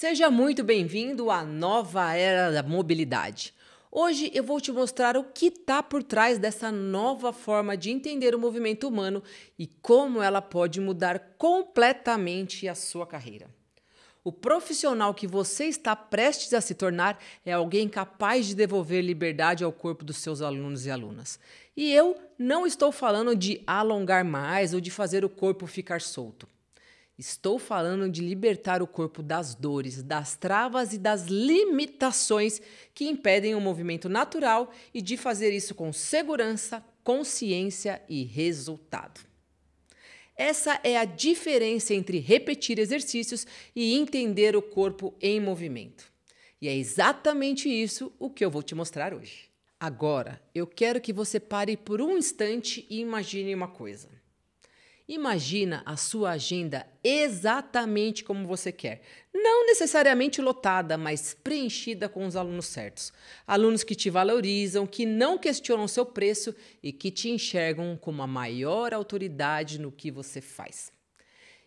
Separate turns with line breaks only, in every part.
Seja muito bem-vindo à nova era da mobilidade. Hoje eu vou te mostrar o que está por trás dessa nova forma de entender o movimento humano e como ela pode mudar completamente a sua carreira. O profissional que você está prestes a se tornar é alguém capaz de devolver liberdade ao corpo dos seus alunos e alunas. E eu não estou falando de alongar mais ou de fazer o corpo ficar solto. Estou falando de libertar o corpo das dores, das travas e das limitações que impedem o movimento natural e de fazer isso com segurança, consciência e resultado. Essa é a diferença entre repetir exercícios e entender o corpo em movimento. E é exatamente isso o que eu vou te mostrar hoje. Agora, eu quero que você pare por um instante e imagine uma coisa. Imagina a sua agenda exatamente como você quer. Não necessariamente lotada, mas preenchida com os alunos certos. Alunos que te valorizam, que não questionam seu preço e que te enxergam como a maior autoridade no que você faz.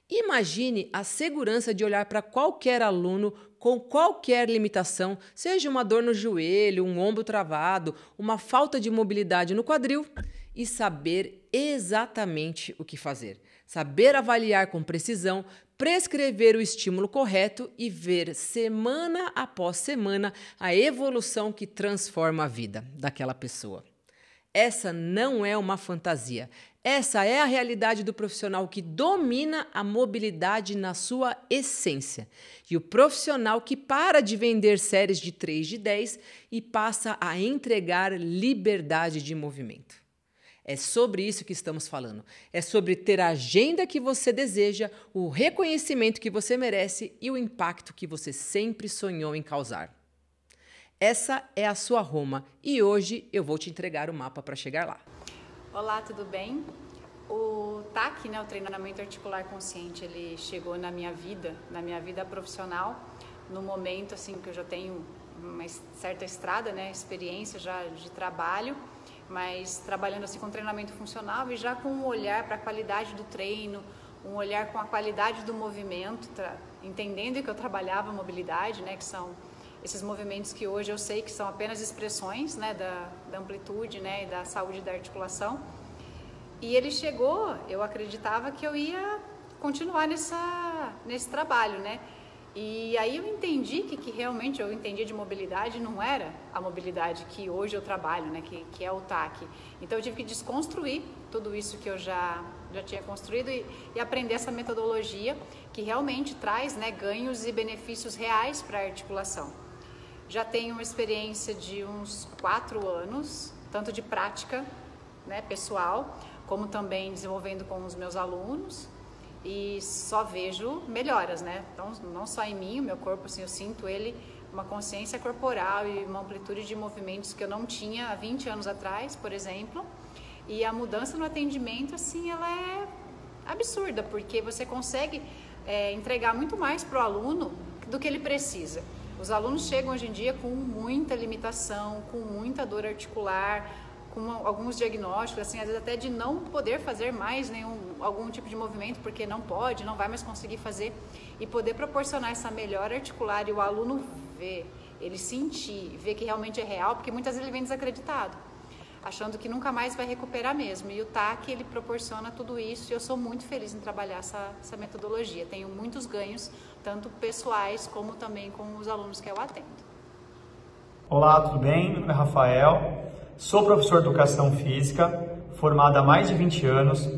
Imagine a segurança de olhar para qualquer aluno com qualquer limitação, seja uma dor no joelho, um ombro travado, uma falta de mobilidade no quadril, e saber exatamente o que fazer. Saber avaliar com precisão, prescrever o estímulo correto e ver semana após semana a evolução que transforma a vida daquela pessoa. Essa não é uma fantasia. Essa é a realidade do profissional que domina a mobilidade na sua essência. E o profissional que para de vender séries de 3 de 10 e passa a entregar liberdade de movimento. É sobre isso que estamos falando. É sobre ter a agenda que você deseja, o reconhecimento que você merece e o impacto que você sempre sonhou em causar. Essa é a sua Roma e hoje eu vou te entregar o mapa para chegar lá.
Olá, tudo bem? O TAC, o treinamento articular consciente, ele chegou na minha vida profissional, no momento assim que eu já tenho uma certa estrada, experiência já de trabalho, mas trabalhando assim com treinamento funcional e já com um olhar para a qualidade do treino, um olhar com a qualidade do movimento, entendendo que eu trabalhava mobilidade, que são esses movimentos que hoje eu sei que são apenas expressões da amplitude e da saúde da articulação. E ele chegou, eu acreditava que eu ia continuar nesse trabalho, E aí eu entendi que realmente eu entendia de mobilidade, não era a mobilidade que hoje eu trabalho, que é o TAC. Então eu tive que desconstruir tudo isso que eu já tinha construído e aprender essa metodologia que realmente traz ganhos e benefícios reais para a articulação. Já tenho uma experiência de uns 4 anos, tanto de prática pessoal, como também desenvolvendo com os meus alunos. E só vejo melhoras, Então, não só em mim, o meu corpo, assim, eu sinto ele, uma consciência corporal e uma amplitude de movimentos que eu não tinha há 20 anos atrás, por exemplo. E a mudança no atendimento, assim, ela é absurda, porque você consegue entregar muito mais para o aluno do que ele precisa. Os alunos chegam hoje em dia com muita limitação, com muita dor articular, com alguns diagnósticos, assim, às vezes até de não poder fazer mais algum tipo de movimento, porque não pode, não vai mais conseguir fazer, e poder proporcionar essa melhora articular e o aluno ver, ele sentir, ver que realmente é real, porque muitas vezes ele vem desacreditado, achando que nunca mais vai recuperar mesmo, e o TAC, ele proporciona tudo isso, e eu sou muito feliz em trabalhar essa metodologia, tenho muitos ganhos, tanto pessoais, como também com os alunos que eu atendo.
Olá, tudo bem? Meu nome é Rafael. Sou professor de Educação Física, formado há mais de 20 anos.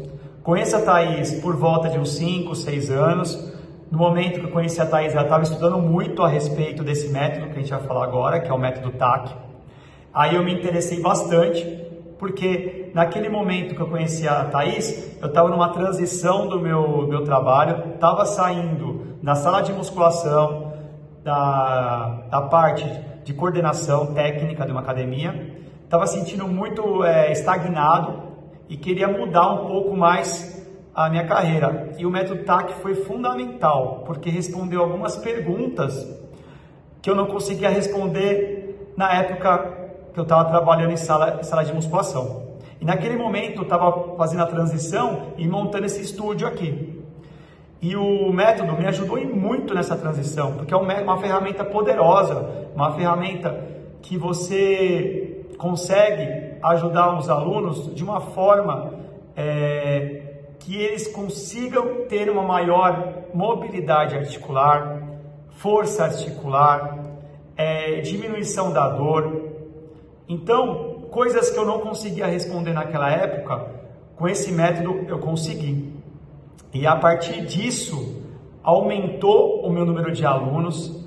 Conheço a Thaís por volta de uns 5, 6 anos. No momento que eu conheci a Thaís, ela estava estudando muito a respeito desse método que a gente vai falar agora, que é o método TAC. Aí eu me interessei bastante, porque naquele momento que eu conheci a Thaís, eu estava numa transição do meu trabalho, estava saindo da sala de musculação, da parte de coordenação técnica de uma academia, estava sentindo muito estagnado e queria mudar um pouco mais a minha carreira. E o método TAC foi fundamental, porque respondeu algumas perguntas que eu não conseguia responder na época que eu estava trabalhando em sala de musculação. E naquele momento eu estava fazendo a transição e montando esse estúdio aqui. E o método me ajudou muito nessa transição, porque é uma ferramenta poderosa, uma ferramenta que você consegue ajudar os alunos de uma forma que eles consigam ter uma maior mobilidade articular, força articular, diminuição da dor. Então, coisas que eu não conseguia responder naquela época, com esse método eu consegui. E a partir disso, aumentou o meu número de alunos,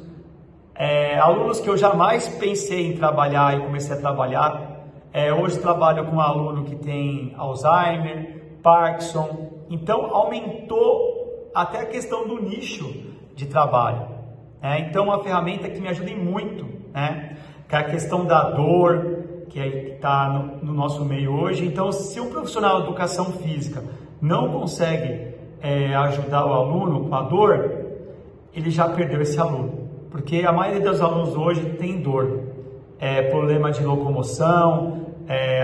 alunos que eu jamais pensei em trabalhar e comecei a trabalhar. Hoje trabalho com um aluno que tem Alzheimer, Parkinson, então aumentou até a questão do nicho de trabalho. Então, uma ferramenta que me ajuda muito, que é a questão da dor, que está no nosso meio hoje. Então, se um profissional de educação física não consegue ajudar o aluno com a dor, ele já perdeu esse aluno, porque a maioria dos alunos hoje tem dor, problema de locomoção,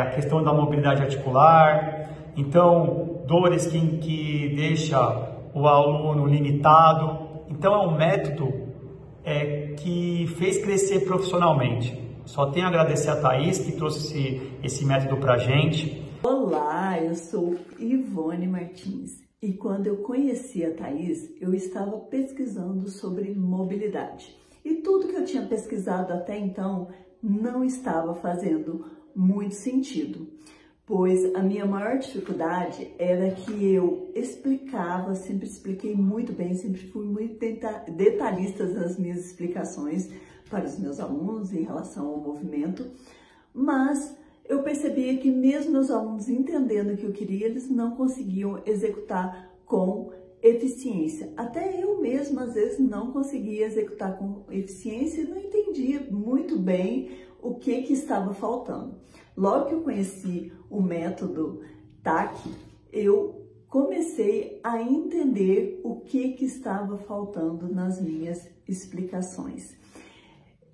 a questão da mobilidade articular, então dores que deixa o aluno limitado. Então é um método que fez crescer profissionalmente. Só tenho a agradecer a Thaís que trouxe esse método pra gente.
Olá, eu sou Ivone Martins. E quando eu conheci a Thaís, eu estava pesquisando sobre mobilidade. E tudo que eu tinha pesquisado até então não estava fazendo muito sentido, pois a minha maior dificuldade era que eu explicava, sempre expliquei muito bem, sempre fui muito detalhista nas minhas explicações para os meus alunos em relação ao movimento, mas eu percebia que mesmo meus alunos entendendo o que eu queria, eles não conseguiam executar com eficiência. Até eu mesma, às vezes, não conseguia executar com eficiência e não entendia muito bem o que estava faltando. Logo que eu conheci o método TAC, eu comecei a entender o que estava faltando nas minhas explicações.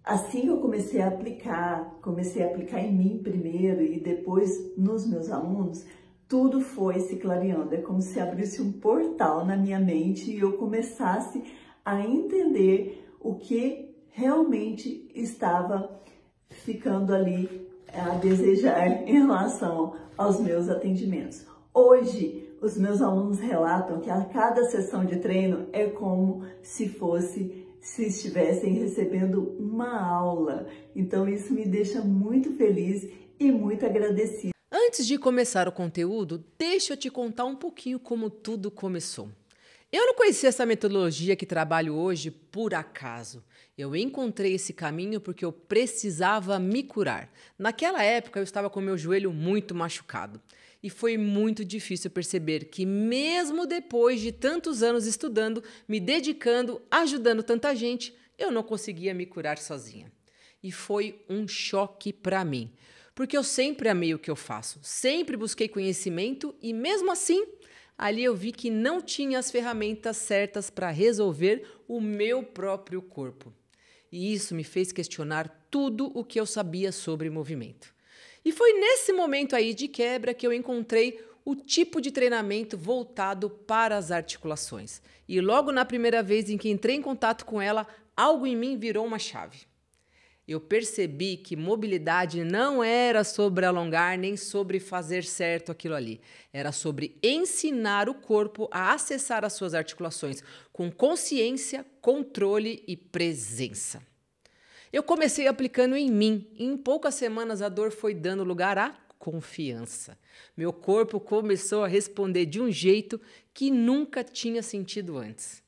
Assim que eu comecei a aplicar em mim primeiro e depois nos meus alunos, tudo foi se clareando. É como se abrisse um portal na minha mente e eu começasse a entender o que realmente estava ficando ali a desejar em relação aos meus atendimentos. Hoje, os meus alunos relatam que a cada sessão de treino é como se estivessem recebendo uma aula. Então isso me deixa muito feliz e muito agradecida.
Antes de começar o conteúdo, deixa eu te contar um pouquinho como tudo começou. Eu não conhecia essa metodologia que trabalho hoje por acaso. Eu encontrei esse caminho porque eu precisava me curar. Naquela época eu estava com meu joelho muito machucado. E foi muito difícil perceber que mesmo depois de tantos anos estudando, me dedicando, ajudando tanta gente, eu não conseguia me curar sozinha. E foi um choque para mim, porque eu sempre amei o que eu faço, sempre busquei conhecimento e mesmo assim, ali eu vi que não tinha as ferramentas certas para resolver o meu próprio corpo. E isso me fez questionar tudo o que eu sabia sobre movimento. E foi nesse momento aí de quebra que eu encontrei o tipo de treinamento voltado para as articulações. E logo na primeira vez em que entrei em contato com ela, algo em mim virou uma chave. Eu percebi que mobilidade não era sobre alongar nem sobre fazer certo aquilo ali. Era sobre ensinar o corpo a acessar as suas articulações com consciência, controle e presença. Eu comecei aplicando em mim e em poucas semanas a dor foi dando lugar à confiança. Meu corpo começou a responder de um jeito que nunca tinha sentido antes.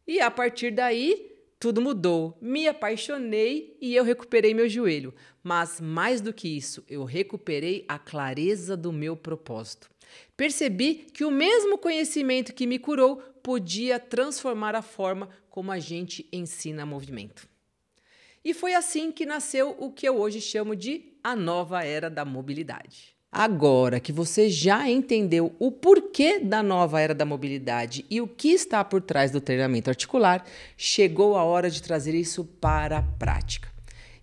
E a partir daí, tudo mudou. Me apaixonei e eu recuperei meu joelho. Mas mais do que isso, eu recuperei a clareza do meu propósito. Percebi que o mesmo conhecimento que me curou podia transformar a forma como a gente ensina movimento. E foi assim que nasceu o que eu hoje chamo de a nova era da mobilidade. Agora que você já entendeu o porquê da nova era da mobilidade e o que está por trás do treinamento articular, chegou a hora de trazer isso para a prática.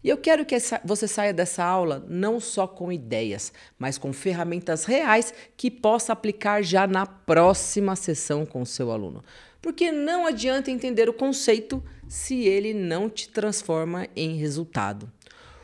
E eu quero que você saia dessa aula não só com ideias, mas com ferramentas reais que possa aplicar já na próxima sessão com o seu aluno. porque não adianta entender o conceito se ele não te transforma em resultado.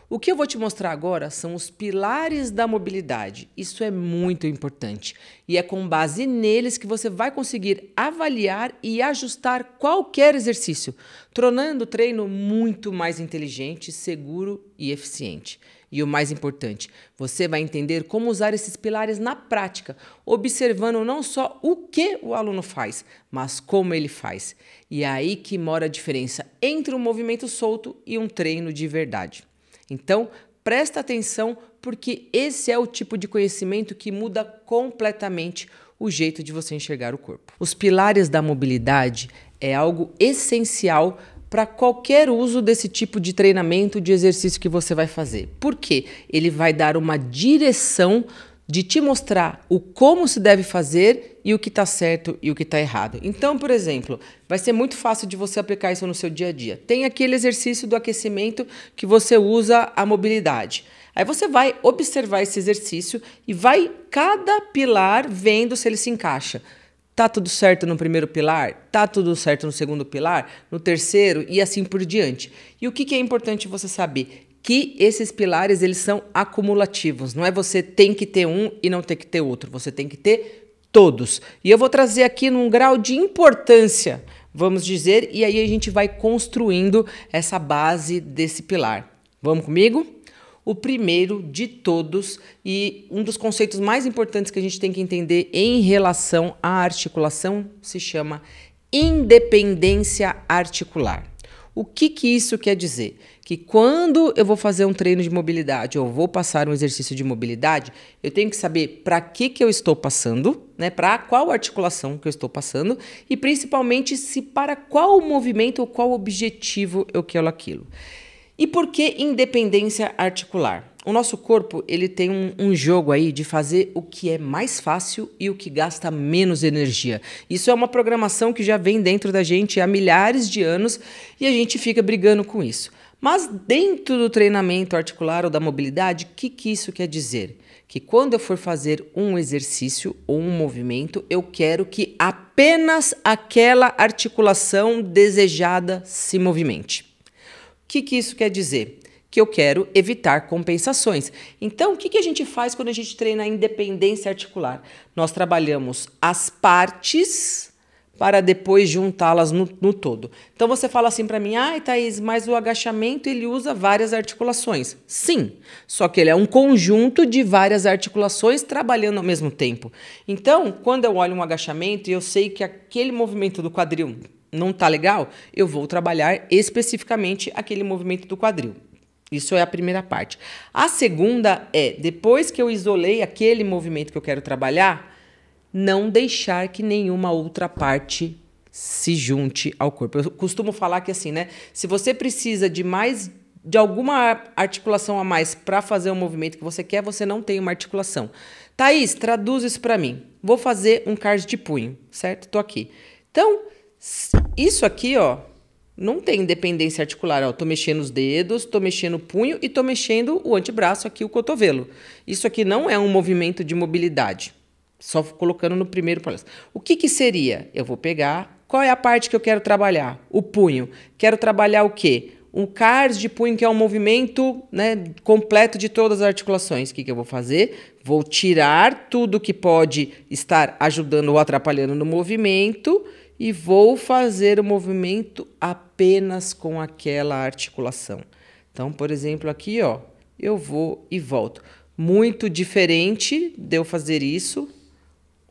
O que eu vou te mostrar agora são os pilares da mobilidade. Isso é muito importante e é com base neles que você vai conseguir avaliar e ajustar qualquer exercício, tornando o treino muito mais inteligente, seguro e eficiente. E o mais importante, você vai entender como usar esses pilares na prática, observando não só o que o aluno faz, mas como ele faz. E é aí que mora a diferença entre um movimento solto e um treino de verdade. Então, presta atenção, porque esse é o tipo de conhecimento que muda completamente o jeito de você enxergar o corpo. Os pilares da mobilidade é algo essencial para qualquer uso desse tipo de treinamento, de exercício que você vai fazer. Por quê? Ele vai dar uma direção de te mostrar o como se deve fazer e o que está certo e o que está errado. Então, por exemplo, vai ser muito fácil de você aplicar isso no seu dia a dia. Tem aquele exercício do aquecimento que você usa a mobilidade. Aí você vai observar esse exercício e vai cada pilar vendo se ele se encaixa. Tá tudo certo no primeiro pilar? Tá tudo certo no segundo pilar? No terceiro? E assim por diante. E o que é importante você saber? Que esses pilares eles são acumulativos. Não é você tem que ter um e não tem que ter outro. Você tem que ter todos. E eu vou trazer aqui num grau de importância, vamos dizer, e aí a gente vai construindo essa base desse pilar. Vamos comigo? O primeiro de todos e um dos conceitos mais importantes que a gente tem que entender em relação à articulação se chama independência articular. O que isso quer dizer? Que quando eu vou fazer um treino de mobilidade ou vou passar um exercício de mobilidade, eu tenho que saber para que eu estou passando, né? Para qual articulação que eu estou passando e principalmente se para qual movimento ou qual objetivo eu quero aquilo. E por que independência articular? O nosso corpo ele tem um jogo aí de fazer o que é mais fácil e o que gasta menos energia. Isso é uma programação que já vem dentro da gente há milhares de anos e a gente fica brigando com isso. Mas dentro do treinamento articular ou da mobilidade, o que isso quer dizer? Que quando eu for fazer um exercício ou um movimento, eu quero que apenas aquela articulação desejada se movimente. O que isso quer dizer? Que eu quero evitar compensações. Então, o que a gente faz quando a gente treina a independência articular? Nós trabalhamos as partes para depois juntá-las no todo. Então, você fala assim para mim, Thaís, mas o agachamento ele usa várias articulações. Sim, só que ele é um conjunto de várias articulações trabalhando ao mesmo tempo. Então, quando eu olho um agachamento e eu sei que aquele movimento do quadril não está legal, eu vou trabalhar especificamente aquele movimento do quadril. Isso é a primeira parte. A segunda é, depois que eu isolei aquele movimento que eu quero trabalhar, não deixar que nenhuma outra parte se junte ao corpo. Eu costumo falar que assim, né? Se você precisa de alguma articulação a mais para fazer o movimento que você quer, você não tem uma articulação. Thaís, traduz isso para mim. Vou fazer um card de punho, certo? Tô aqui. Então, isso aqui, ó, não tem independência articular. Ó, tô mexendo os dedos, tô mexendo o punho e tô mexendo o antebraço aqui, o cotovelo. Isso aqui não é um movimento de mobilidade. Só colocando no primeiro passo. O que seria? Eu vou pegar... Qual é a parte que eu quero trabalhar? O punho. Quero trabalhar o quê? Um card de punho, que é um movimento, né, completo de todas as articulações. O que eu vou fazer? Vou tirar tudo que pode estar ajudando ou atrapalhando no movimento e vou fazer o movimento apenas com aquela articulação. Então, por exemplo, aqui, ó, eu vou e volto. Muito diferente de eu fazer isso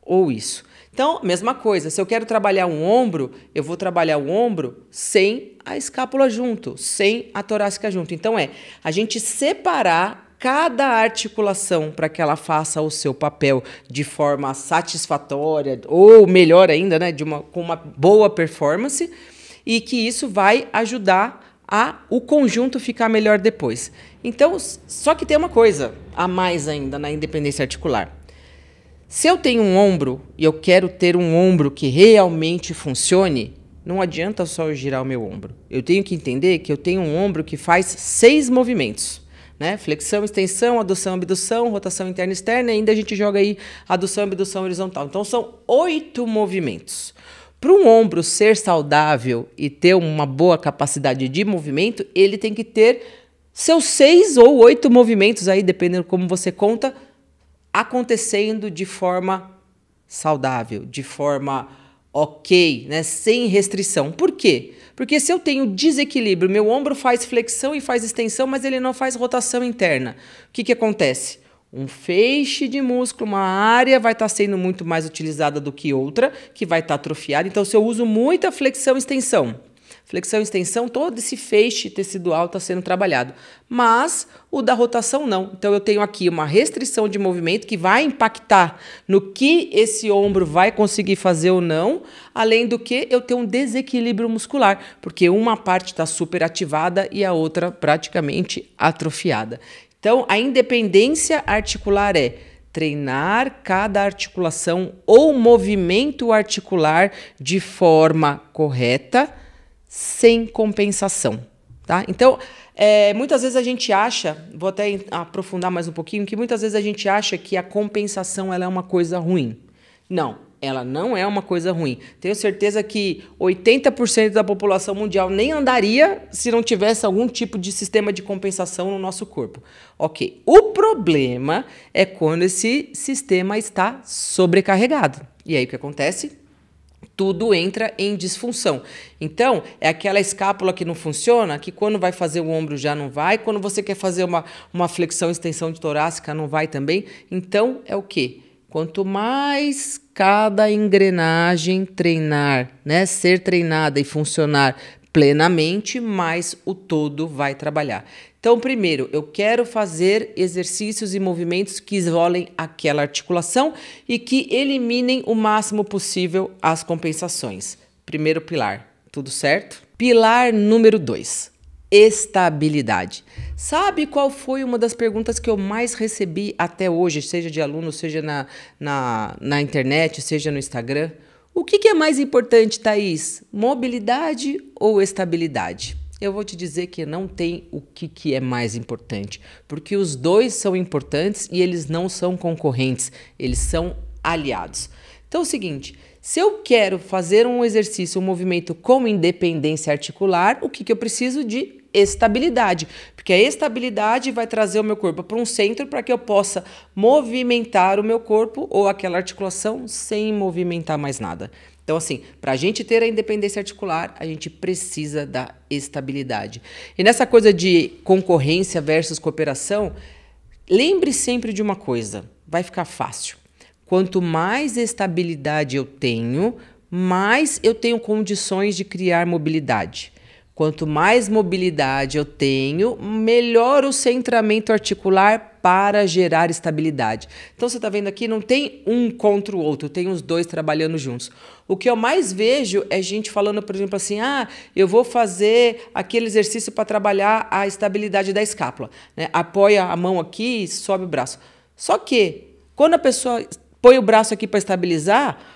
ou isso. Então, mesma coisa, se eu quero trabalhar um ombro, eu vou trabalhar o ombro sem a escápula junto, sem a torácica junto. Então, a gente separar cada articulação para que ela faça o seu papel de forma satisfatória, ou melhor ainda, né, com uma boa performance, e que isso vai ajudar o conjunto ficar melhor depois. Então, só que tem uma coisa a mais ainda na independência articular. Se eu tenho um ombro e eu quero ter um ombro que realmente funcione, não adianta só eu girar o meu ombro. Eu tenho que entender que eu tenho um ombro que faz 6 movimentos, né? Flexão, extensão, adução, abdução, rotação interna e externa, e ainda a gente joga aí adução, abdução horizontal. Então, são 8 movimentos. Para um ombro ser saudável e ter uma boa capacidade de movimento, ele tem que ter seus 6 ou 8 movimentos aí, dependendo como você conta, acontecendo de forma saudável, de forma ok, né? Sem restrição. Por quê? Porque se eu tenho desequilíbrio, meu ombro faz flexão e faz extensão, mas ele não faz rotação interna. O que acontece? Um feixe de músculo, uma área vai estar sendo muito mais utilizada do que outra, que vai estar atrofiada. Então, se eu uso muita flexão e extensão, todo esse feixe tecidual está sendo trabalhado. Mas o da rotação não. Então, eu tenho aqui uma restrição de movimento que vai impactar no que esse ombro vai conseguir fazer ou não, além do que eu tenho um desequilíbrio muscular, porque uma parte está superativada e a outra praticamente atrofiada. Então, a independência articular é treinar cada articulação ou movimento articular de forma correta, sem compensação, tá? Então, muitas vezes a gente acha, vou até aprofundar mais um pouquinho, que muitas vezes a gente acha que a compensação ela é uma coisa ruim. Não. Ela não é uma coisa ruim. Tenho certeza que 80% da população mundial nem andaria se não tivesse algum tipo de sistema de compensação no nosso corpo. Ok. O problema é quando esse sistema está sobrecarregado. E aí o que acontece? Tudo entra em disfunção. Então, é aquela escápula que não funciona, que quando vai fazer o ombro já não vai, quando você quer fazer uma flexão e extensão de torácica não vai também. Então, é o quê? Quanto mais cada engrenagem treinar, né, ser treinada e funcionar plenamente, mais o todo vai trabalhar. Então, primeiro, eu quero fazer exercícios e movimentos que isolem aquela articulação e que eliminem o máximo possível as compensações. Primeiro pilar, tudo certo? Pilar número 2. Estabilidade. Sabe qual foi uma das perguntas que eu mais recebi até hoje, seja de aluno, seja na internet, seja no Instagram? O que é mais importante, Thaís? Mobilidade ou estabilidade? Eu vou te dizer que não tem o que é mais importante, porque os dois são importantes e eles não são concorrentes, eles são aliados. Então é o seguinte, se eu quero fazer um exercício, um movimento com independência articular, o que eu preciso de estabilidade, porque a estabilidade vai trazer o meu corpo para um centro para que eu possa movimentar o meu corpo ou aquela articulação sem movimentar mais nada. Então, assim, para a gente ter a independência articular, a gente precisa da estabilidade. E nessa coisa de concorrência versus cooperação, lembre sempre de uma coisa, vai ficar fácil. Quanto mais estabilidade eu tenho, mais eu tenho condições de criar mobilidade. Quanto mais mobilidade eu tenho, melhor o centramento articular para gerar estabilidade. Então, você está vendo aqui, não tem um contra o outro, tem os dois trabalhando juntos. O que eu mais vejo é gente falando, por exemplo, assim, eu vou fazer aquele exercício para trabalhar a estabilidade da escápula, né? Apoia a mão aqui e sobe o braço. Só que, quando a pessoa põe o braço aqui para estabilizar,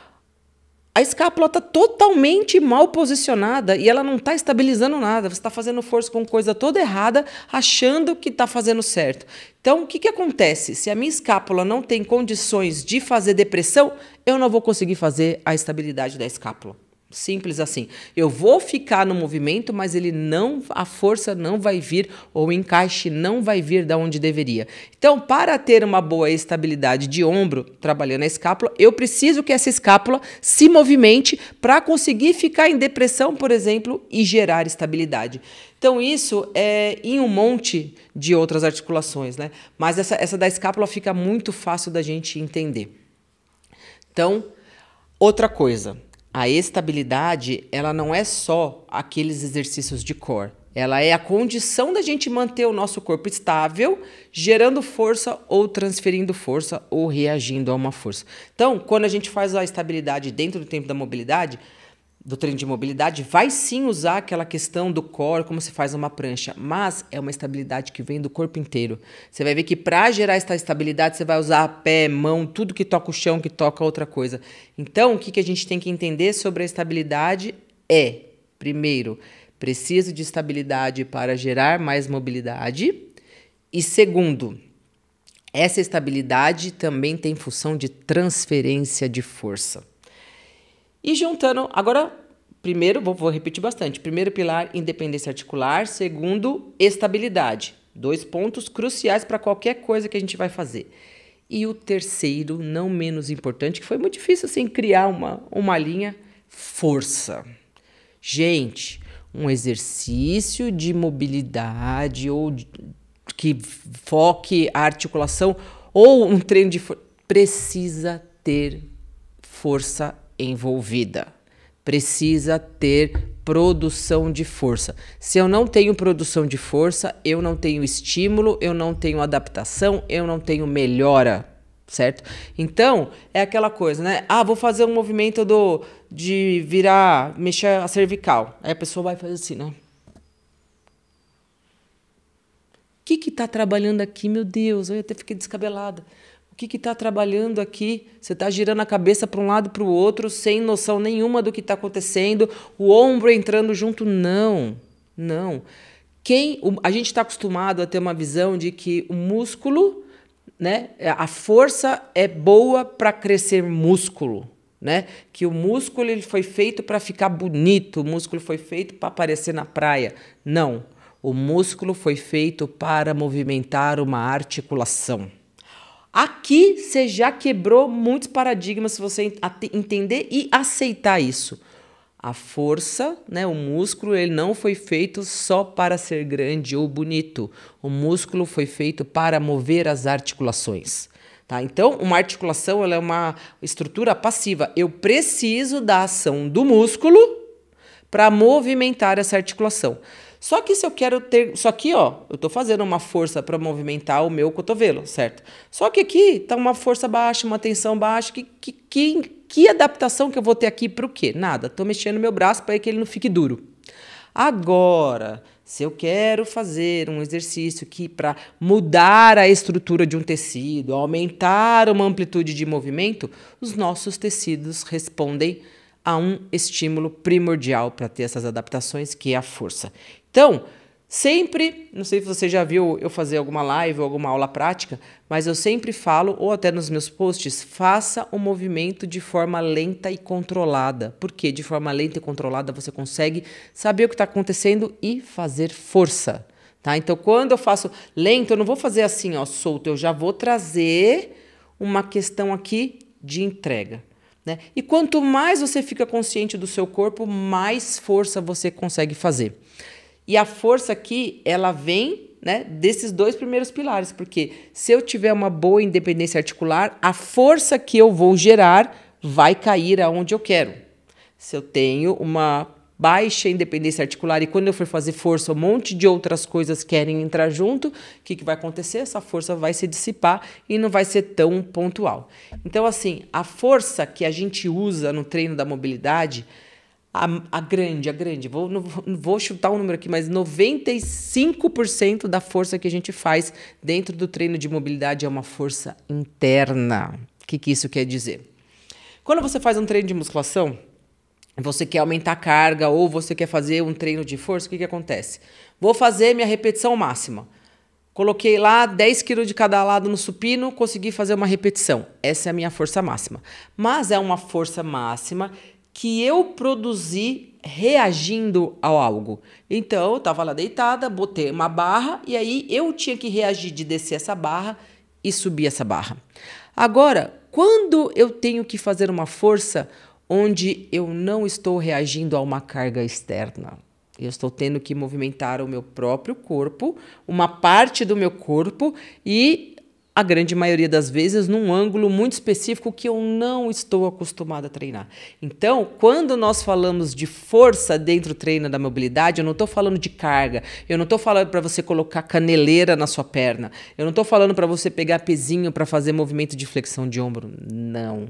a escápula está totalmente mal posicionada e ela não está estabilizando nada. Você está fazendo força com coisa toda errada, achando que está fazendo certo. Então, o que acontece? Se a minha escápula não tem condições de fazer depressão, eu não vou conseguir fazer a estabilidade da escápula. Simples assim. Eu vou ficar no movimento, mas a força não vai vir, ou o encaixe não vai vir da onde deveria. Então, para ter uma boa estabilidade de ombro, trabalhando a escápula, eu preciso que essa escápula se movimente para conseguir ficar em depressão, por exemplo, e gerar estabilidade. Então, isso é em um monte de outras articulações, né? Mas essa da escápula fica muito fácil da gente entender. Então, outra coisa. A estabilidade, ela não é só aqueles exercícios de core. Ela é a condição da gente manter o nosso corpo estável, gerando força ou transferindo força ou reagindo a uma força. Então, quando a gente faz a estabilidade dentro do tempo da mobilidade, do treino de mobilidade, vai sim usar aquela questão do core, como se faz uma prancha, mas é uma estabilidade que vem do corpo inteiro. Você vai ver que para gerar essa estabilidade, você vai usar pé, mão, tudo que toca o chão, que toca outra coisa. Então, o que a gente tem que entender sobre a estabilidade é, primeiro, preciso de estabilidade para gerar mais mobilidade. E segundo, essa estabilidade também tem função de transferência de força. E juntando, agora, primeiro, vou repetir bastante. Primeiro pilar, independência articular. Segundo, estabilidade. 2 pontos cruciais para qualquer coisa que a gente vai fazer. E o terceiro, não menos importante, que foi muito difícil assim, criar uma linha, força. Gente, um exercício de mobilidade ou que foque a articulação ou um treino de força precisa ter força envolvida. Precisa ter produção de força. Se eu não tenho produção de força, eu não tenho estímulo, eu não tenho adaptação, eu não tenho melhora, certo? Então, é aquela coisa, né? Ah, vou fazer um movimento de mexer a cervical. Aí a pessoa vai fazer assim, né? O que tá trabalhando aqui, meu Deus? Eu até fiquei descabelada. O que está trabalhando aqui? Você está girando a cabeça para um lado e para o outro, sem noção nenhuma do que está acontecendo, o ombro entrando junto. Não, não. A gente está acostumado a ter uma visão de que o músculo, né, a força é boa para crescer músculo, né? Que o músculo ele foi feito para ficar bonito, o músculo foi feito para aparecer na praia. Não, o músculo foi feito para movimentar uma articulação. Aqui você já quebrou muitos paradigmas se você entender e aceitar isso. A força, né, o músculo, ele não foi feito só para ser grande ou bonito. O músculo foi feito para mover as articulações. Tá? Então, uma articulação ela é uma estrutura passiva. Eu preciso da ação do músculo para movimentar essa articulação. Só que se eu quero ter... Só que, ó, eu tô fazendo uma força para movimentar o meu cotovelo, certo? Só que aqui tá uma força baixa, uma tensão baixa. Que adaptação que eu vou ter aqui para o quê? Nada. Tô mexendo meu braço para que ele não fique duro. Agora, se eu quero fazer um exercício aqui para mudar a estrutura de um tecido, aumentar uma amplitude de movimento, os nossos tecidos respondem a um estímulo primordial para ter essas adaptações, que é a força. Então, sempre, não sei se você já viu eu fazer alguma live ou alguma aula prática, mas eu sempre falo, ou até nos meus posts, faça o movimento de forma lenta e controlada. Por quê? De forma lenta e controlada você consegue saber o que está acontecendo e fazer força. Tá? Então, quando eu faço lento, eu não vou fazer assim, ó, solto, eu já vou trazer uma questão aqui de entrega. Né? E quanto mais você fica consciente do seu corpo, mais força você consegue fazer. E a força aqui, ela vem, né, desses 2 primeiros pilares, porque se eu tiver uma boa independência articular, a força que eu vou gerar vai cair aonde eu quero. Se eu tenho uma baixa independência articular e quando eu for fazer força, um monte de outras coisas querem entrar junto, o que vai acontecer? Essa força vai se dissipar e não vai ser tão pontual. Então, assim, a força que a gente usa no treino da mobilidade, a grande, não vou chutar um número aqui, mas 95% da força que a gente faz dentro do treino de mobilidade é uma força interna. O que isso quer dizer? Quando você faz um treino de musculação, você quer aumentar a carga ou você quer fazer um treino de força, o que acontece? Vou fazer minha repetição máxima. Coloquei lá 10 kg de cada lado no supino, consegui fazer uma repetição. Essa é a minha força máxima. Mas é uma força máxima que eu produzi reagindo a algo. Então, eu estava lá deitada, botei uma barra e aí eu tinha que reagir de descer essa barra e subir essa barra. Agora, quando eu tenho que fazer uma força onde eu não estou reagindo a uma carga externa, eu estou tendo que movimentar o meu próprio corpo, uma parte do meu corpo e a grande maioria das vezes num ângulo muito específico que eu não estou acostumada a treinar. Então, quando nós falamos de força dentro do treino da mobilidade, eu não estou falando de carga, eu não estou falando para você colocar caneleira na sua perna, eu não estou falando para você pegar pezinho para fazer movimento de flexão de ombro, não.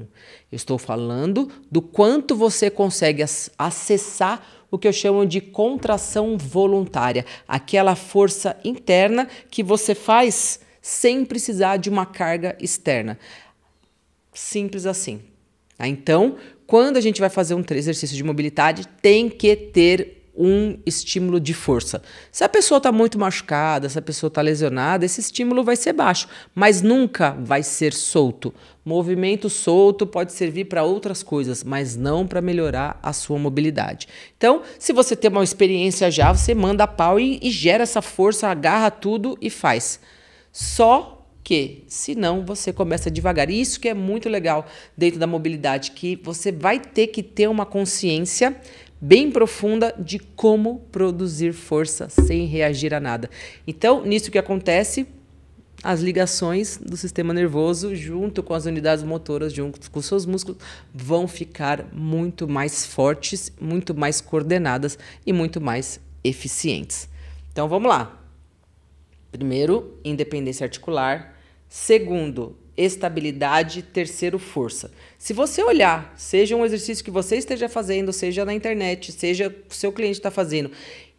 Eu estou falando do quanto você consegue acessar o que eu chamo de contração voluntária, aquela força interna que você faz sem precisar de uma carga externa. Simples assim. Então, quando a gente vai fazer um exercício de mobilidade, tem que ter um estímulo de força. Se a pessoa está muito machucada, se a pessoa está lesionada, esse estímulo vai ser baixo, mas nunca vai ser solto. Movimento solto pode servir para outras coisas, mas não para melhorar a sua mobilidade. Então, se você tem uma experiência já, você manda pau e gera essa força, agarra tudo e faz. Só que, se não, você começa devagar. E isso que é muito legal dentro da mobilidade, que você vai ter que ter uma consciência bem profunda de como produzir força sem reagir a nada. Então, nisso que acontece, as ligações do sistema nervoso, junto com as unidades motoras, junto com os seus músculos, vão ficar muito mais fortes, muito mais coordenadas e muito mais eficientes. Então, vamos lá. Primeiro, independência articular. Segundo, estabilidade. Terceiro, força. Se você olhar, seja um exercício que você esteja fazendo, seja na internet, seja o seu cliente está fazendo,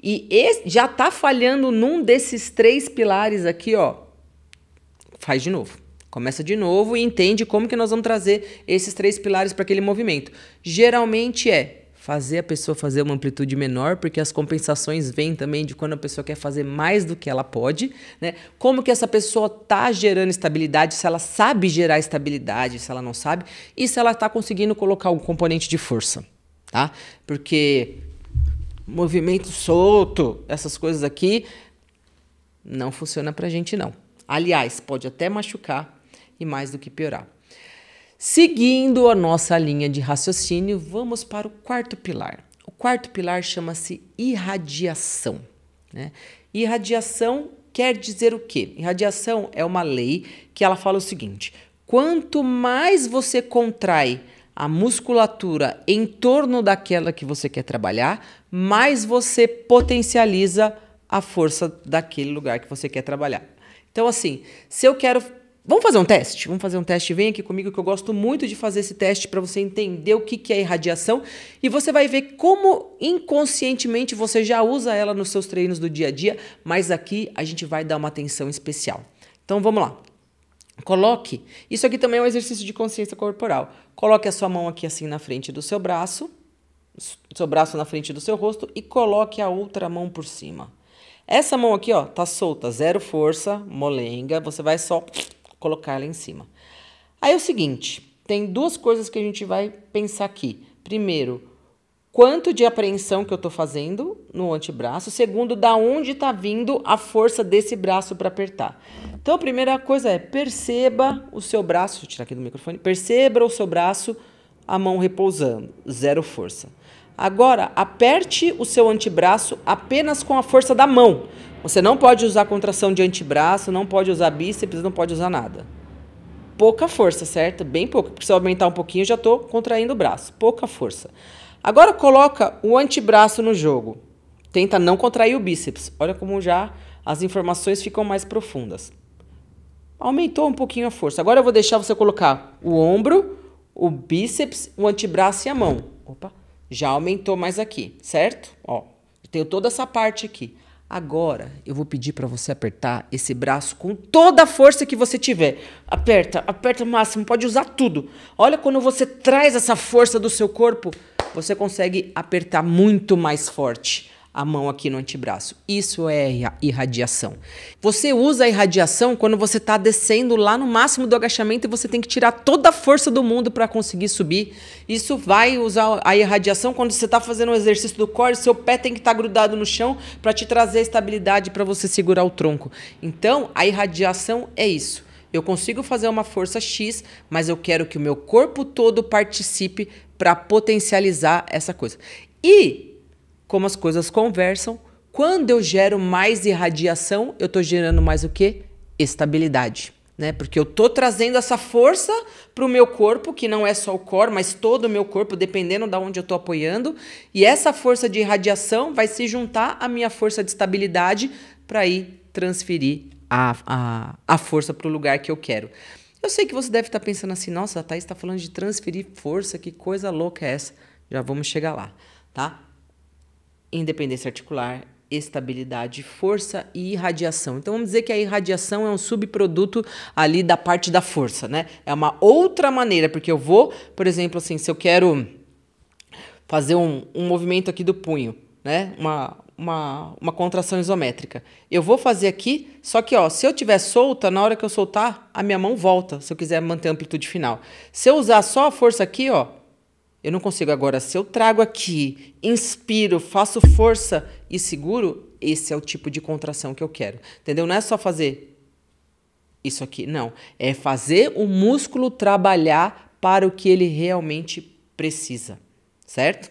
e já está falhando num desses 3 pilares aqui, ó, faz de novo. Começa de novo e entende como que nós vamos trazer esses 3 pilares para aquele movimento. Geralmente fazer a pessoa fazer uma amplitude menor, porque as compensações vêm também de quando a pessoa quer fazer mais do que ela pode, né? Como que essa pessoa está gerando estabilidade, se ela sabe gerar estabilidade, se ela não sabe, e se ela está conseguindo colocar um componente de força, tá? Porque movimento solto, essas coisas aqui, não funciona pra gente não. Aliás, pode até machucar e mais do que piorar. Seguindo a nossa linha de raciocínio, vamos para o 4º pilar. O 4º pilar chama-se irradiação, né? Irradiação quer dizer o quê? Irradiação é uma lei que ela fala o seguinte: quanto mais você contrai a musculatura em torno daquela que você quer trabalhar, mais você potencializa a força daquele lugar que você quer trabalhar. Então, assim, se eu quero... Vamos fazer um teste? Vamos fazer um teste. Vem aqui comigo que eu gosto muito de fazer esse teste para você entender o que é irradiação e você vai ver como inconscientemente você já usa ela nos seus treinos do dia a dia, mas aqui a gente vai dar uma atenção especial. Então, vamos lá. Coloque... Isso aqui também é um exercício de consciência corporal. Coloque a sua mão aqui assim na frente do seu braço na frente do seu rosto e coloque a outra mão por cima. Essa mão aqui, ó, tá solta, zero força, molenga, você vai só colocar ela em cima. Aí é o seguinte, tem 2 coisas que a gente vai pensar aqui. Primeiro, quanto de apreensão que eu tô fazendo no antebraço. Segundo, da onde tá vindo a força desse braço para apertar. Então, a primeira coisa é, perceba o seu braço, deixa eu tirar aqui do microfone, perceba o seu braço, a mão repousando, zero força. Agora, aperte o seu antebraço apenas com a força da mão. Você não pode usar contração de antebraço, não pode usar bíceps, não pode usar nada. Pouca força, certo? Bem pouca, porque se eu aumentar um pouquinho, eu já estou contraindo o braço. Pouca força. Agora, coloca o antebraço no jogo. Tenta não contrair o bíceps. Olha como já as informações ficam mais profundas. Aumentou um pouquinho a força. Agora eu vou deixar você colocar o ombro, o bíceps, o antebraço e a mão. Opa! Já aumentou mais aqui, certo? Ó, tenho toda essa parte aqui. Agora, eu vou pedir para você apertar esse braço com toda a força que você tiver. Aperta, aperta o máximo, pode usar tudo. Olha, quando você traz essa força do seu corpo, você consegue apertar muito mais forte a mão aqui no antebraço. Isso é irradiação. Você usa a irradiação quando você está descendo lá no máximo do agachamento e você tem que tirar toda a força do mundo para conseguir subir. Isso vai usar a irradiação quando você está fazendo um exercício do core, seu pé tem que estar grudado no chão para te trazer estabilidade para você segurar o tronco. Então, a irradiação é isso. Eu consigo fazer uma força X, mas eu quero que o meu corpo todo participe para potencializar essa coisa. E como as coisas conversam, quando eu gero mais irradiação, eu estou gerando mais o quê? Estabilidade, né? Porque eu estou trazendo essa força para o meu corpo, que não é só o core, mas todo o meu corpo, dependendo de onde eu estou apoiando. E essa força de irradiação vai se juntar à minha força de estabilidade para ir transferir a força para o lugar que eu quero. Eu sei que você deve estar pensando assim, nossa, a Thaís está falando de transferir força, que coisa louca é essa? Já vamos chegar lá, tá? Independência articular, estabilidade, força e irradiação. Então, vamos dizer que a irradiação é um subproduto ali da parte da força, né? É uma outra maneira, porque eu vou, por exemplo, assim, se eu quero fazer um movimento aqui do punho, né? Uma contração isométrica. Eu vou fazer aqui, só que, ó, se eu tiver solta, na hora que eu soltar, a minha mão volta, se eu quiser manter a amplitude final. Se eu usar só a força aqui, ó, eu não consigo. Agora, se eu trago aqui, inspiro, faço força e seguro, esse é o tipo de contração que eu quero. Entendeu? Não é só fazer isso aqui, não. É fazer o músculo trabalhar para o que ele realmente precisa, certo?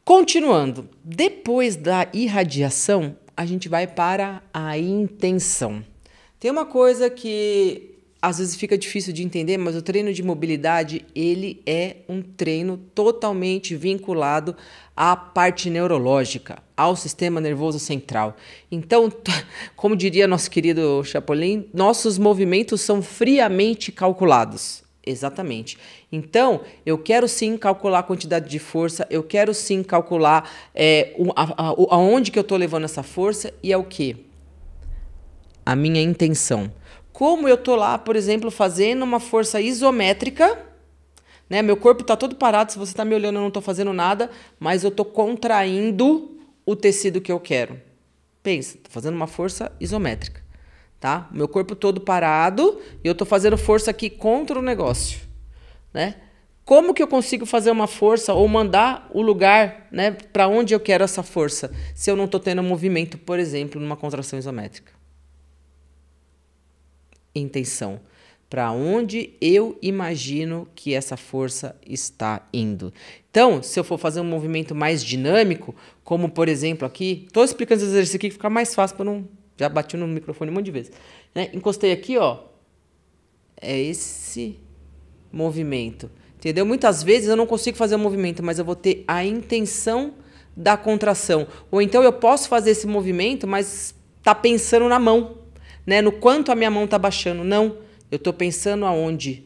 Continuando, depois da irradiação, a gente vai para a intenção. Tem uma coisa que às vezes fica difícil de entender, mas o treino de mobilidade, ele é um treino totalmente vinculado à parte neurológica, ao sistema nervoso central. Então, como diria nosso querido Chapolin, nossos movimentos são friamente calculados. Exatamente. Então, eu quero sim calcular a quantidade de força, eu quero sim calcular aonde que eu estou levando essa força e é o quê? A minha intenção. Como eu estou lá, por exemplo, fazendo uma força isométrica, né? Meu corpo está todo parado, se você está me olhando eu não estou fazendo nada, mas eu estou contraindo o tecido que eu quero. Pensa, estou fazendo uma força isométrica. Tá? Meu corpo todo parado e eu estou fazendo força aqui contra o negócio, né? Como que eu consigo fazer uma força ou mandar o lugar, né, para onde eu quero essa força, se eu não estou tendo movimento, por exemplo, numa contração isométrica? Intenção. Para onde eu imagino que essa força está indo. Então, se eu for fazer um movimento mais dinâmico, como por exemplo aqui, estou explicando esse exercício aqui que fica mais fácil para não... Já bati no microfone um monte de vezes. Né? Encostei aqui, ó. É esse movimento. Entendeu? Muitas vezes eu não consigo fazer o movimento, mas eu vou ter a intenção da contração. Ou então eu posso fazer esse movimento, mas tá pensando na mão. Né? No quanto a minha mão tá baixando. Não. Eu estou pensando aonde?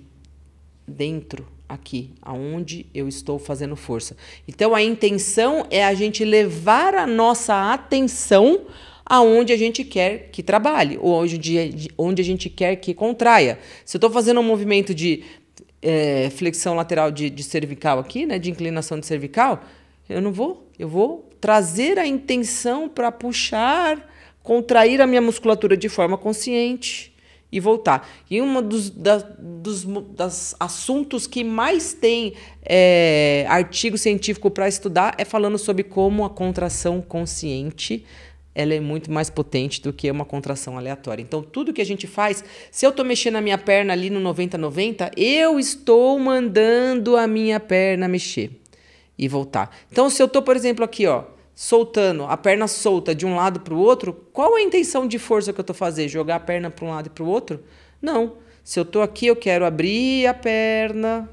Dentro, aqui. Aonde eu estou fazendo força. Então a intenção é a gente levar a nossa atenção aonde a gente quer que trabalhe, ou onde a gente quer que contraia. Se eu estou fazendo um movimento de flexão lateral de cervical aqui, né, de inclinação de cervical, eu vou trazer a intenção para puxar, contrair a minha musculatura de forma consciente e voltar. E um dos assuntos que mais tem artigo científico para estudar é falando sobre como a contração consciente ela é muito mais potente do que uma contração aleatória. Então, tudo que a gente faz, se eu estou mexendo a minha perna ali no 90-90, eu estou mandando a minha perna mexer e voltar. Então, se eu estou, por exemplo, aqui, ó, soltando, a perna solta de um lado para o outro, qual é a intenção de força que eu estou fazendo? Jogar a perna para um lado e para o outro? Não. Se eu estou aqui, eu quero abrir a perna,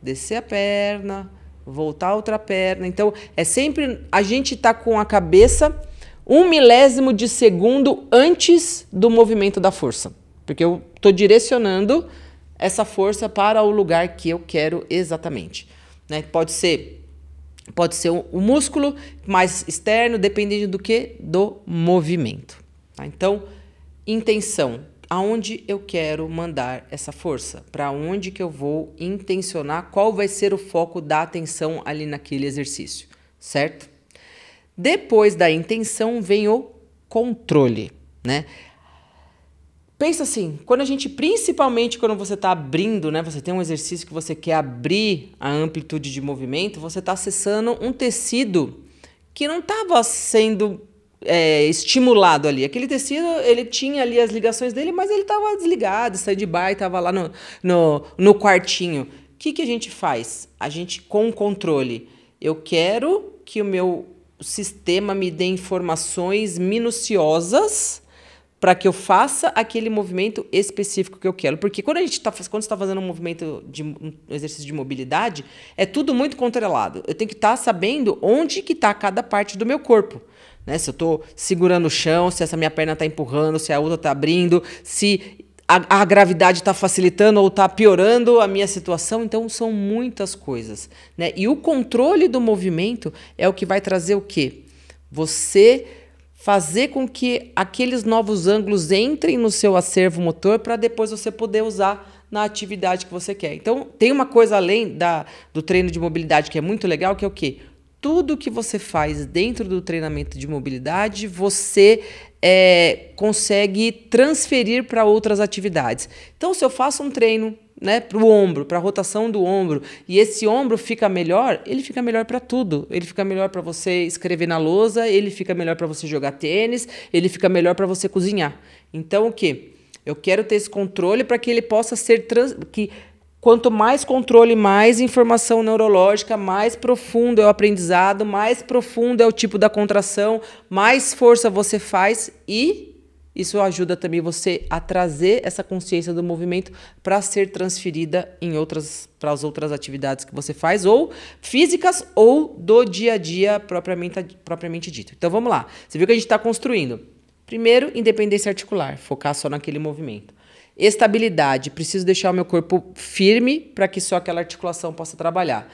descer a perna, voltar a outra perna. Então, é sempre a gente tá com a cabeça 1/1000 de segundo antes do movimento da força. Porque eu tô direcionando essa força para o lugar que eu quero exatamente. Né? Pode ser o músculo mais externo, dependendo do que? Do movimento. Tá? Então, intenção. Aonde eu quero mandar essa força? Para onde que eu vou intencionar? Qual vai ser o foco da atenção ali naquele exercício, certo? Depois da intenção vem o controle, né? Pensa assim, principalmente quando você está abrindo, né? Você tem um exercício que você quer abrir a amplitude de movimento, você está acessando um tecido que não estava sendo estimulado ali. Aquele tecido, ele tinha ali as ligações dele, mas ele estava desligado, stand-by, estava lá no quartinho. O que a gente faz? A gente, com controle, eu quero que o meu sistema me dê informações minuciosas para que eu faça aquele movimento específico que eu quero. Porque quando você está fazendo um movimento um exercício de mobilidade, é tudo muito controlado. Eu tenho que estar sabendo onde que está cada parte do meu corpo. Né? Se eu estou segurando o chão, se essa minha perna está empurrando, se a outra está abrindo, se a gravidade está facilitando ou está piorando a minha situação. Então, são muitas coisas. Né? E o controle do movimento é o que vai trazer o quê? Você fazer com que aqueles novos ângulos entrem no seu acervo motor para depois você poder usar na atividade que você quer. Então, tem uma coisa além do treino de mobilidade que é muito legal, que é o quê? tudo que você faz dentro do treinamento de mobilidade, você consegue transferir para outras atividades. Então, se eu faço um treino, né, para o ombro, para a rotação do ombro, e esse ombro fica melhor, ele fica melhor para tudo. Ele fica melhor para você escrever na lousa, ele fica melhor para você jogar tênis, ele fica melhor para você cozinhar. Então, o quê? Eu quero ter esse controle para que ele possa ser... Quanto mais controle, mais informação neurológica, mais profundo é o aprendizado, mais profundo é o tipo da contração, mais força você faz e isso ajuda também você a trazer essa consciência do movimento para ser transferida para as outras atividades que você faz, ou físicas ou do dia a dia propriamente dito. Então vamos lá. Você viu que a gente está construindo. Primeiro, independência articular, focar só naquele movimento. Estabilidade, preciso deixar o meu corpo firme para que só aquela articulação possa trabalhar.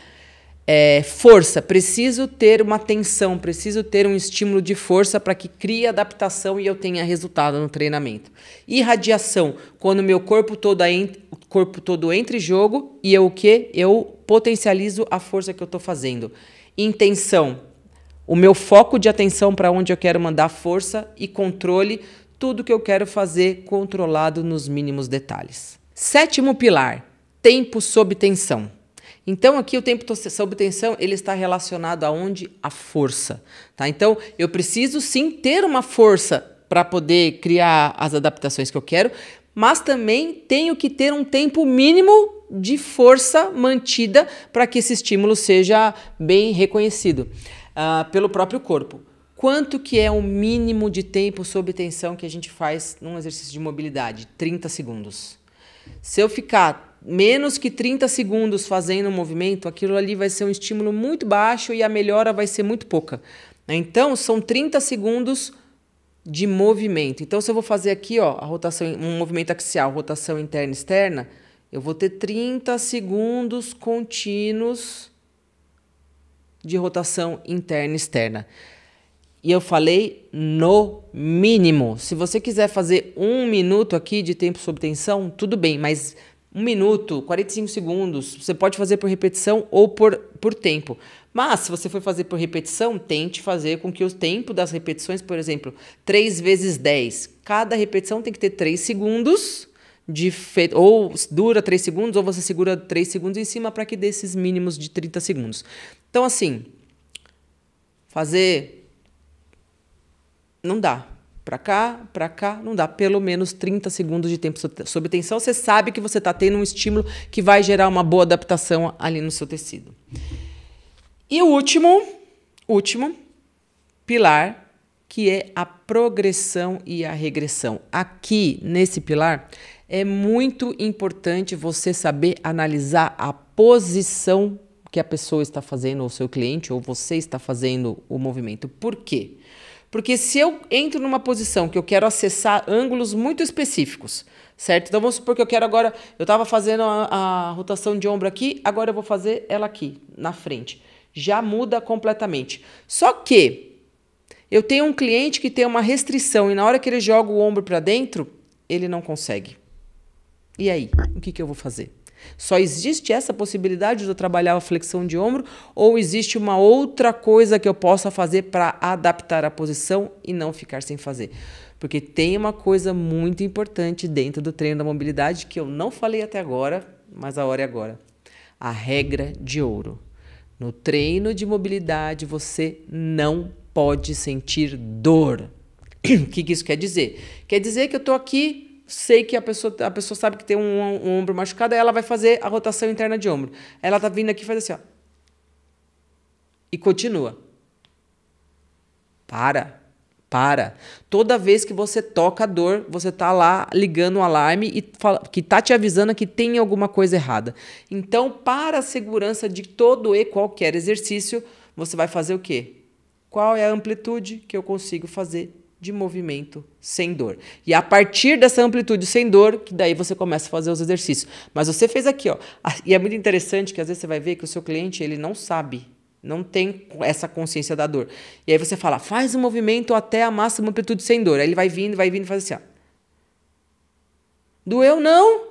Força, preciso ter uma tensão, preciso ter um estímulo de força para que crie adaptação e eu tenha resultado no treinamento. Irradiação, quando o meu corpo todo entra em jogo e eu potencializo a força que eu estou fazendo. Intenção, o meu foco de atenção para onde eu quero mandar força e controle, tudo que eu quero fazer controlado nos mínimos detalhes. 7º pilar, tempo sob tensão. Então, aqui o tempo sob tensão, ele está relacionado aonde? A força. Tá? Então, eu preciso sim ter uma força para poder criar as adaptações que eu quero, mas também tenho que ter um tempo mínimo de força mantida para que esse estímulo seja bem reconhecido pelo próprio corpo. Quanto que é o mínimo de tempo sob tensão que a gente faz num exercício de mobilidade? 30 segundos. Se eu ficar menos que 30 segundos fazendo um movimento, aquilo ali vai ser um estímulo muito baixo e a melhora vai ser muito pouca. Então, são 30 segundos de movimento. Então, se eu vou fazer aqui, ó, a rotação, um movimento axial, rotação interna e externa, eu vou ter 30 segundos contínuos de rotação interna e externa. E eu falei no mínimo. Se você quiser fazer 1 minuto aqui de tempo sob tensão, tudo bem, mas 1 minuto, 45 segundos, você pode fazer por repetição ou por tempo. Mas, se você for fazer por repetição, tente fazer com que o tempo das repetições, por exemplo, 3 vezes 10. Cada repetição tem que ter 3 segundos, ou dura 3 segundos, ou você segura 3 segundos em cima para que dê esses mínimos de 30 segundos. Então, assim, fazer... Não dá. Para cá, não dá. Pelo menos 30 segundos de tempo sob tensão. Você sabe que você está tendo um estímulo que vai gerar uma boa adaptação ali no seu tecido. E o último pilar, que é a progressão e a regressão. Aqui, nesse pilar, é muito importante você saber analisar a posição que a pessoa está fazendo, ou seu cliente, ou você está fazendo o movimento. Por quê? Porque se eu entro numa posição que eu quero acessar ângulos muito específicos, certo? Então, vamos supor que eu quero agora... Eu estava fazendo a rotação de ombro aqui, agora eu vou fazer ela aqui, na frente. Já muda completamente. Só que eu tenho um cliente que tem uma restrição e na hora que ele joga o ombro para dentro, ele não consegue. E aí? O que eu vou fazer? Só existe essa possibilidade de eu trabalhar a flexão de ombro ou existe uma outra coisa que eu possa fazer para adaptar a posição e não ficar sem fazer? Porque tem uma coisa muito importante dentro do treino da mobilidade que eu não falei até agora, mas a hora é agora. A regra de ouro. No treino de mobilidade você não pode sentir dor. O que isso quer dizer? Quer dizer que eu estou aqui... Sei que a pessoa sabe que tem um ombro machucado, aí ela vai fazer a rotação interna de ombro. Ela tá vindo aqui e faz assim, ó. E continua. Para. Toda vez que você toca a dor, você tá lá ligando um alarme que tá te avisando que tem alguma coisa errada. Então, para a segurança de todo e qualquer exercício, você vai fazer o quê? Qual é a amplitude que eu consigo fazer de movimento sem dor. E a partir dessa amplitude sem dor, que daí você começa a fazer os exercícios. Mas você fez aqui, ó. E é muito interessante que às vezes você vai ver que o seu cliente, ele não sabe, não tem essa consciência da dor. E aí você fala, faz o movimento até a máxima amplitude sem dor. Aí ele vai vindo e faz assim, ó. Doeu? Não.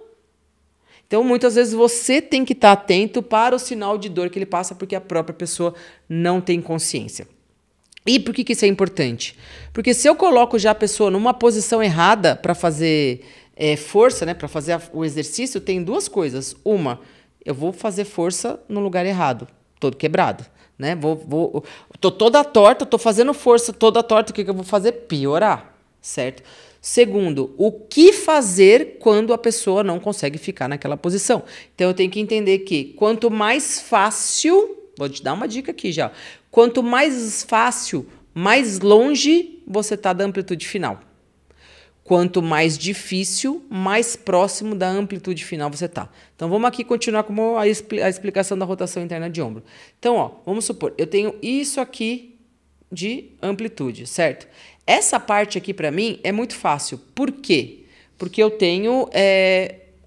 Então, muitas vezes você tem que estar atento para o sinal de dor que ele passa, porque a própria pessoa não tem consciência. E por que isso é importante? Porque se eu coloco já a pessoa numa posição errada para fazer força, né, para fazer o exercício, tem duas coisas. Uma, eu vou fazer força no lugar errado, todo quebrado. Né? Tô toda torta, tô fazendo força toda torta, o que eu vou fazer? Piorar, certo? Segundo, o que fazer quando a pessoa não consegue ficar naquela posição? Então, eu tenho que entender que quanto mais fácil, vou te dar uma dica aqui já, quanto mais fácil, mais longe você está da amplitude final. Quanto mais difícil, mais próximo da amplitude final você está. Então, vamos aqui continuar com a explicação da rotação interna de ombro. Então, ó, vamos supor, eu tenho isso aqui de amplitude, certo? Essa parte aqui, para mim, é muito fácil. Por quê? Porque eu tenho...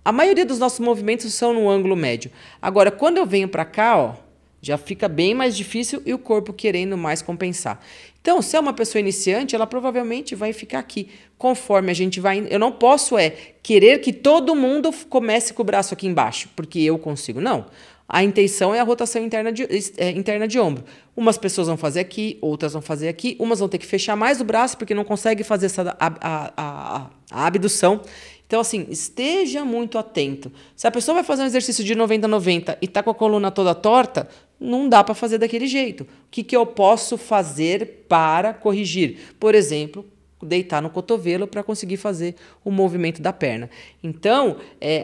a maioria dos nossos movimentos são no ângulo médio. Agora, quando eu venho para cá, ó, já fica bem mais difícil e o corpo querendo mais compensar. Então, se é uma pessoa iniciante, ela provavelmente vai ficar aqui. Conforme a gente vai... Eu não posso querer que todo mundo comece com o braço aqui embaixo, porque eu consigo. Não. A intenção é a rotação interna de ombro. Umas pessoas vão fazer aqui, outras vão fazer aqui. Umas vão ter que fechar mais o braço, porque não consegue fazer a abdução. Então, assim, esteja muito atento. Se a pessoa vai fazer um exercício de 90-90 e está com a coluna toda torta, não dá para fazer daquele jeito. O que eu posso fazer para corrigir? Por exemplo, deitar no cotovelo para conseguir fazer o movimento da perna. Então,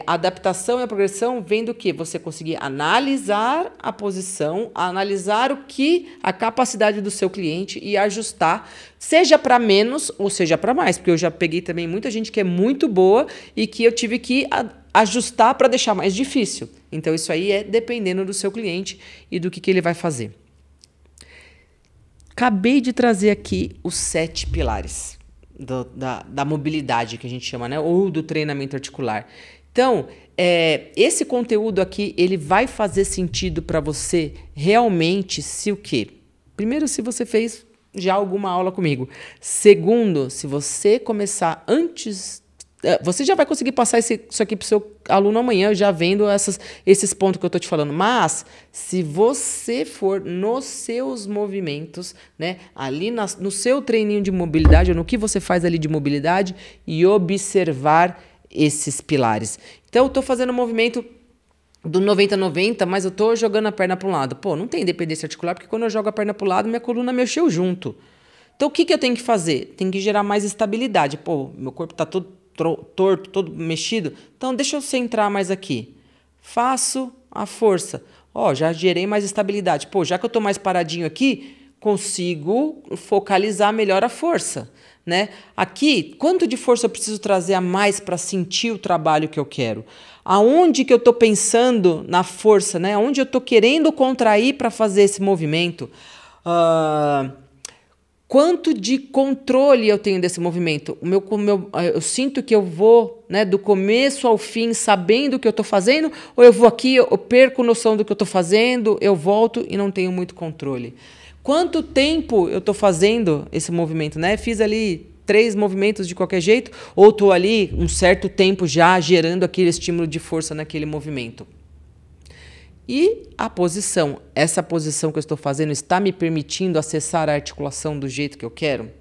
a adaptação e a progressão vem do quê? Você conseguir analisar a posição, analisar a capacidade do seu cliente e ajustar, seja para menos ou seja para mais, porque eu já peguei também muita gente que é muito boa e que eu tive que ajustar para deixar mais difícil. Então, isso aí é dependendo do seu cliente e do que ele vai fazer. Acabei de trazer aqui os 7 pilares da mobilidade, que a gente chama, né? Ou do treinamento articular. Então, esse conteúdo aqui, ele vai fazer sentido para você realmente se o quê? Primeiro, se você fez já alguma aula comigo. Segundo, se você começar antes... Você já vai conseguir passar isso aqui para o seu aluno amanhã, já vendo esses pontos que eu estou te falando. Mas, se você for nos seus movimentos, né, ali no seu treininho de mobilidade, ou no que você faz ali de mobilidade, e observar esses pilares. Então, eu estou fazendo um movimento do 90-90, mas eu estou jogando a perna para um lado. Pô, não tem independência articular, porque quando eu jogo a perna para o lado, minha coluna mexeu junto. Então, o que eu tenho que fazer? Tem que gerar mais estabilidade. Pô, meu corpo está todo torto, todo mexido, então deixa eu centrar mais aqui. Faço a força. Ó, já gerei mais estabilidade. Pô, já que eu tô mais paradinho aqui, consigo focalizar melhor a força, né? Aqui, quanto de força eu preciso trazer a mais para sentir o trabalho que eu quero? Aonde que eu tô pensando na força, né? Aonde eu tô querendo contrair para fazer esse movimento? Quanto de controle eu tenho desse movimento? Eu sinto que eu vou, né, do começo ao fim sabendo o que eu estou fazendo, ou eu vou aqui, eu perco noção do que eu estou fazendo, eu volto e não tenho muito controle. Quanto tempo eu estou fazendo esse movimento? Né? Fiz ali 3 movimentos de qualquer jeito, ou estou ali um certo tempo já gerando aquele estímulo de força naquele movimento? E a posição, essa posição que eu estou fazendo está me permitindo acessar a articulação do jeito que eu quero?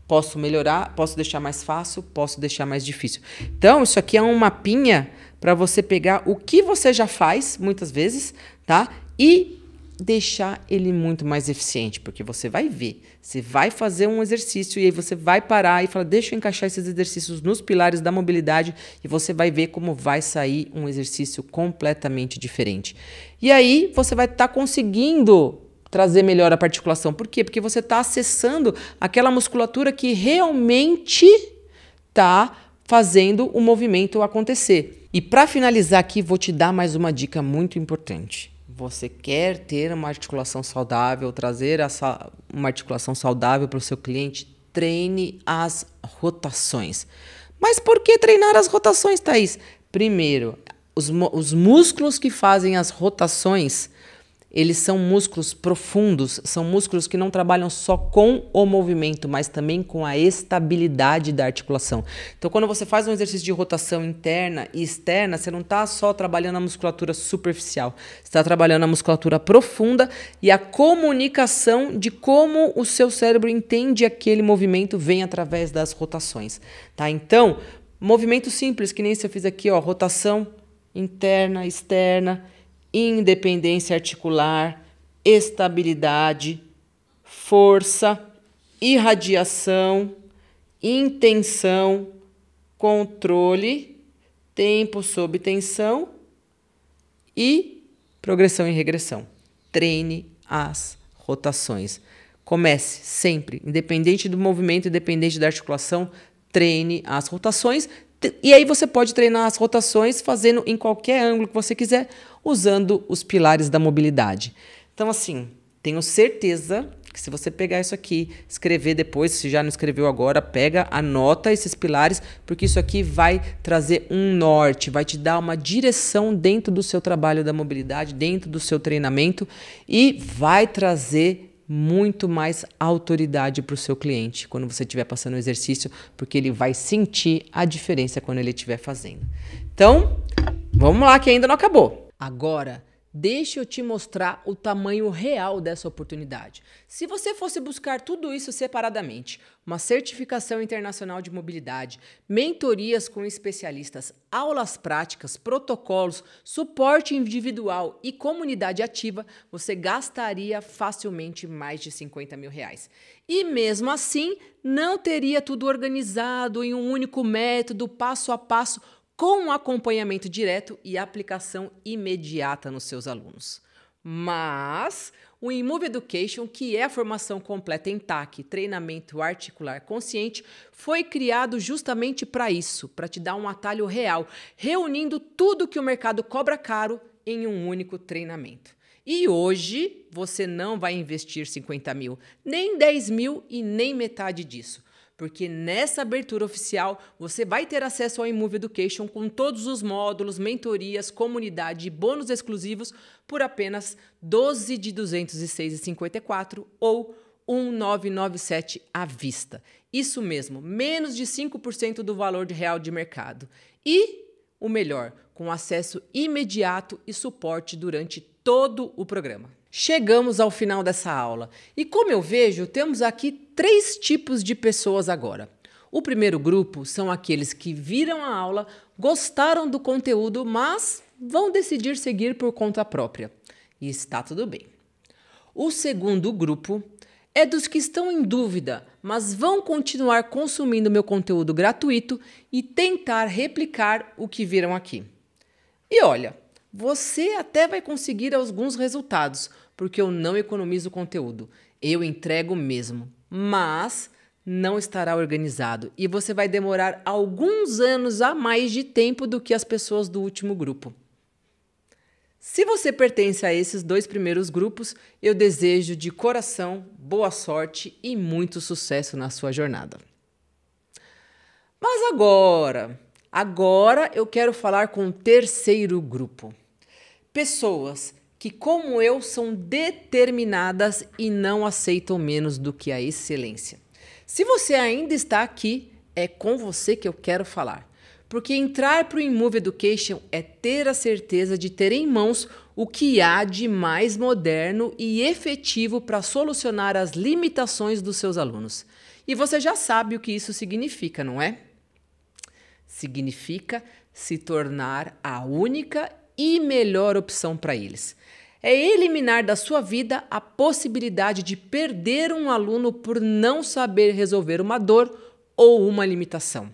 Posso melhorar, posso deixar mais fácil, posso deixar mais difícil. Então, isso aqui é um mapinha para você pegar o que você já faz, muitas vezes, tá? E deixar ele muito mais eficiente, porque você vai ver, você vai fazer um exercício e aí você vai parar e falar, deixa eu encaixar esses exercícios nos pilares da mobilidade e você vai ver como vai sair um exercício completamente diferente. E aí você vai estar conseguindo trazer melhor a articulação. Por quê? Porque você está acessando aquela musculatura que realmente está fazendo o movimento acontecer. E para finalizar aqui, vou te dar mais uma dica muito importante. Você quer ter uma articulação saudável, trazer uma articulação saudável para o seu cliente, treine as rotações. Mas por que treinar as rotações, Thaís? Primeiro, os músculos que fazem as rotações, eles são músculos profundos, são músculos que não trabalham só com o movimento, mas também com a estabilidade da articulação. Então, quando você faz um exercício de rotação interna e externa, você não está só trabalhando a musculatura superficial, você está trabalhando a musculatura profunda e a comunicação de como o seu cérebro entende aquele movimento vem através das rotações, tá? Então, movimento simples, que nem se eu fiz aqui, ó, rotação interna, externa, independência articular, estabilidade, força, irradiação, intenção, controle, tempo sob tensão e progressão e regressão. Treine as rotações. Comece sempre, independente do movimento, independente da articulação, treine as rotações. E aí você pode treinar as rotações fazendo em qualquer ângulo que você quiser, usando os pilares da mobilidade. Então, assim, tenho certeza que se você pegar isso aqui, escrever depois, se já não escreveu agora, pega, anota esses pilares, porque isso aqui vai trazer um norte, vai te dar uma direção dentro do seu trabalho da mobilidade, dentro do seu treinamento e vai trazer muito mais autoridade para o seu cliente quando você estiver passando o exercício, porque ele vai sentir a diferença quando ele estiver fazendo. Então, vamos lá que ainda não acabou. Agora, deixa eu te mostrar o tamanho real dessa oportunidade. Se você fosse buscar tudo isso separadamente, uma certificação internacional de mobilidade, mentorias com especialistas, aulas práticas, protocolos, suporte individual e comunidade ativa, você gastaria facilmente mais de R$50 mil. E mesmo assim, não teria tudo organizado em um único método, passo a passo, com um acompanhamento direto e aplicação imediata nos seus alunos. Mas o InMove Education, que é a formação completa em TAC, treinamento articular consciente, foi criado justamente para isso, para te dar um atalho real, reunindo tudo que o mercado cobra caro em um único treinamento. E hoje você não vai investir 50 mil, nem 10 mil e nem metade disso. Porque nessa abertura oficial você vai ter acesso ao InMove Education com todos os módulos, mentorias, comunidade e bônus exclusivos por apenas R$12 de R$ 206,54 ou R$ 1.997 à vista. Isso mesmo, menos de 5% do valor real de mercado. E o melhor, com acesso imediato e suporte durante todo o programa. Chegamos ao final dessa aula e, como eu vejo, temos aqui 3 tipos de pessoas agora. O primeiro grupo são aqueles que viram a aula, gostaram do conteúdo, mas vão decidir seguir por conta própria. E está tudo bem. O segundo grupo é dos que estão em dúvida, mas vão continuar consumindo meu conteúdo gratuito e tentar replicar o que viram aqui. E olha, você até vai conseguir alguns resultados, porque eu não economizo conteúdo. Eu entrego mesmo, mas não estará organizado e você vai demorar alguns anos a mais de tempo do que as pessoas do último grupo. Se você pertence a esses 2 primeiros grupos, eu desejo de coração boa sorte e muito sucesso na sua jornada. Mas agora eu quero falar com o terceiro grupo. Pessoas que, como eu, são determinadas e não aceitam menos do que a excelência. Se você ainda está aqui, é com você que eu quero falar. Porque entrar para o InMove Education é ter a certeza de ter em mãos o que há de mais moderno e efetivo para solucionar as limitações dos seus alunos. E você já sabe o que isso significa, não é? Significa se tornar a única e melhor opção para eles. É eliminar da sua vida a possibilidade de perder um aluno por não saber resolver uma dor ou uma limitação.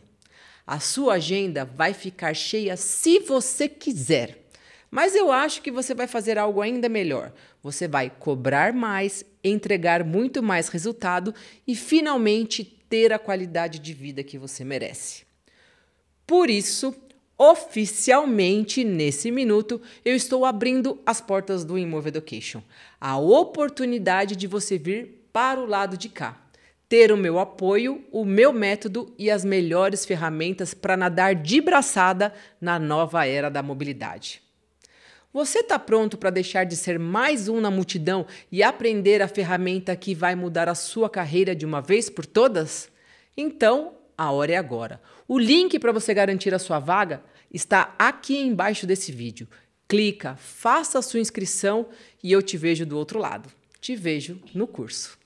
A sua agenda vai ficar cheia se você quiser, mas eu acho que você vai fazer algo ainda melhor. Você vai cobrar mais, entregar muito mais resultado e finalmente ter a qualidade de vida que você merece. Por isso, oficialmente, nesse minuto, eu estou abrindo as portas do InMove Education. A oportunidade de você vir para o lado de cá. Ter o meu apoio, o meu método e as melhores ferramentas para nadar de braçada na nova era da mobilidade. Você está pronto para deixar de ser mais um na multidão e aprender a ferramenta que vai mudar a sua carreira de uma vez por todas? Então, a hora é agora. O link para você garantir a sua vaga está aqui embaixo desse vídeo. Clica, faça a sua inscrição e eu te vejo do outro lado. Te vejo no curso.